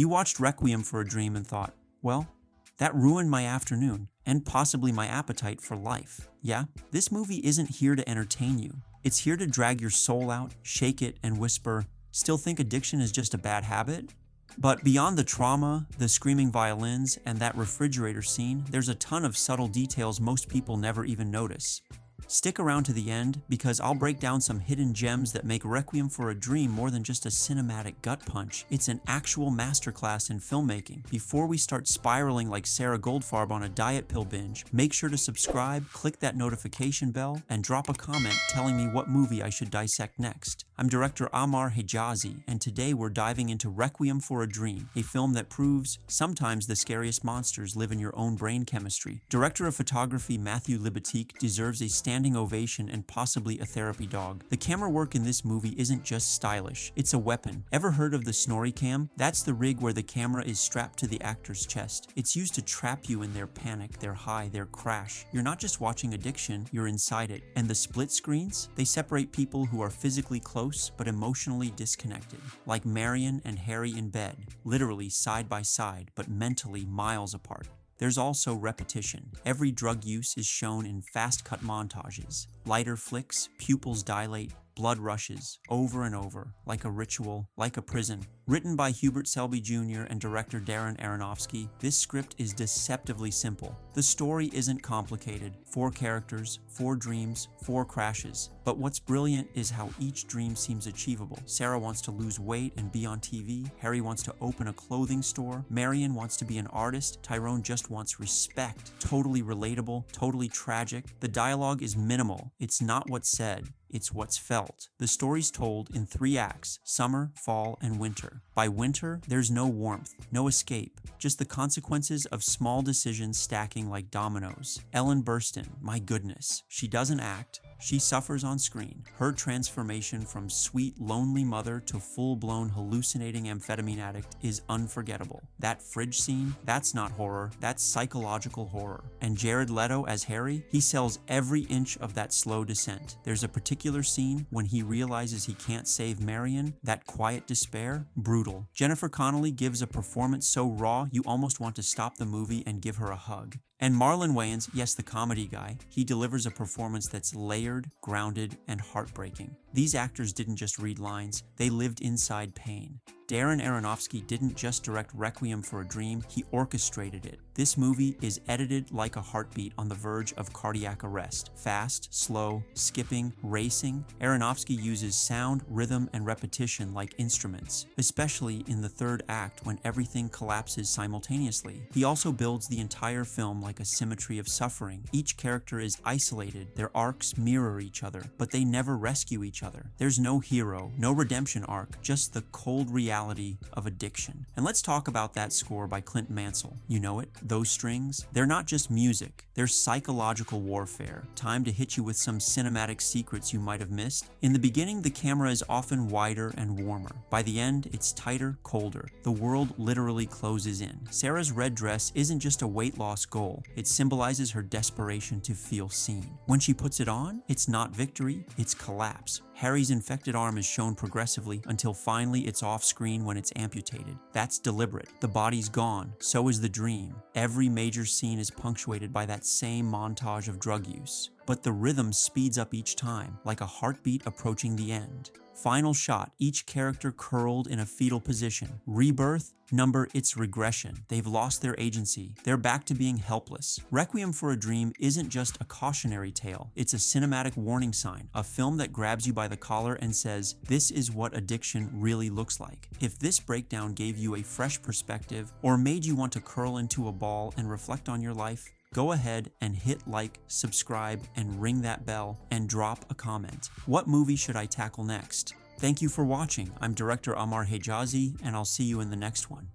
You watched Requiem for a Dream and thought, well, that ruined my afternoon and possibly my appetite for life. Yeah, this movie isn't here to entertain you. It's here to drag your soul out, shake it, and whisper, still think addiction is just a bad habit? But beyond the trauma, the screaming violins, and that refrigerator scene, there's a ton of subtle details most people never even notice. Stick around to the end, because I'll break down some hidden gems that make Requiem for a Dream more than just a cinematic gut punch. It's an actual masterclass in filmmaking. Before we start spiraling like Sarah Goldfarb on a diet pill binge, make sure to subscribe, click that notification bell, and drop a comment telling me what movie I should dissect next. I'm director Ammar Hejazi, and today we're diving into Requiem for a Dream, a film that proves sometimes the scariest monsters live in your own brain chemistry. Director of photography Matthew Libatique deserves a standing ovation and possibly a therapy dog. The camera work in this movie isn't just stylish, it's a weapon. Ever heard of the snorri cam? That's the rig where the camera is strapped to the actor's chest. It's used to trap you in their panic, their high, their crash. You're not just watching addiction, you're inside it. And the split screens? They separate people who are physically close but emotionally disconnected. Like Marion and Harry in bed, literally side by side, but mentally miles apart. There's also repetition. Every drug use is shown in fast-cut montages. Lighter flicks, pupils dilate, blood rushes, over and over, like a ritual, like a prison. Written by Hubert Selby Jr. and director Darren Aronofsky, this script is deceptively simple. The story isn't complicated. 4 characters, 4 dreams, 4 crashes. But what's brilliant is how each dream seems achievable. Sarah wants to lose weight and be on TV. Harry wants to open a clothing store. Marion wants to be an artist. Tyrone just wants respect. Totally relatable, totally tragic. The dialogue is minimal. It's not what's said. It's what's felt. The story's told in 3 acts, summer, fall, and winter. By winter, there's no warmth, no escape, just the consequences of small decisions stacking like dominoes. Ellen Burstyn, my goodness, she doesn't act, she suffers on screen. Her transformation from sweet, lonely mother to full-blown hallucinating amphetamine addict is unforgettable. That fridge scene, that's not horror, that's psychological horror. And Jared Leto as Harry, he sells every inch of that slow descent. There's a particular scene when he realizes he can't save Marion, that quiet despair, brutal. Jennifer Connelly gives a performance so raw you almost want to stop the movie and give her a hug. And Marlon Wayans, yes, the comedy guy, he delivers a performance that's layered, grounded, and heartbreaking. These actors didn't just read lines, they lived inside pain. Darren Aronofsky didn't just direct Requiem for a Dream, he orchestrated it. This movie is edited like a heartbeat on the verge of cardiac arrest. Fast, slow, skipping, racing. Aronofsky uses sound, rhythm, and repetition like instruments, especially in the 3rd act when everything collapses simultaneously. He also builds the entire film like a symmetry of suffering. Each character is isolated, their arcs mirror each other, but they never rescue each other. There's no hero, no redemption arc, just the cold reality of addiction. And let's talk about that score by Clint Mansell. You know it? Those strings? They're not just music, they're psychological warfare, time to hit you with some cinematic secrets you might have missed. In the beginning, the camera is often wider and warmer. By the end, it's tighter, colder. The world literally closes in. Sarah's red dress isn't just a weight loss goal, it symbolizes her desperation to feel seen. When she puts it on, it's not victory, it's collapse. Harry's infected arm is shown progressively until finally it's off screen when it's amputated. That's deliberate. The body's gone, so is the dream. Every major scene is punctuated by that same montage of drug use. But the rhythm speeds up each time, like a heartbeat approaching the end. Final shot, each character curled in a fetal position. Rebirth, number its regression. They've lost their agency. They're back to being helpless. Requiem for a Dream isn't just a cautionary tale. It's a cinematic warning sign, a film that grabs you by the collar and says, this is what addiction really looks like. If this breakdown gave you a fresh perspective or made you want to curl into a ball and reflect on your life, go ahead and hit like, subscribe, and ring that bell, and drop a comment. What movie should I tackle next? Thank you for watching. I'm director Ammar Hejazi, and I'll see you in the next one.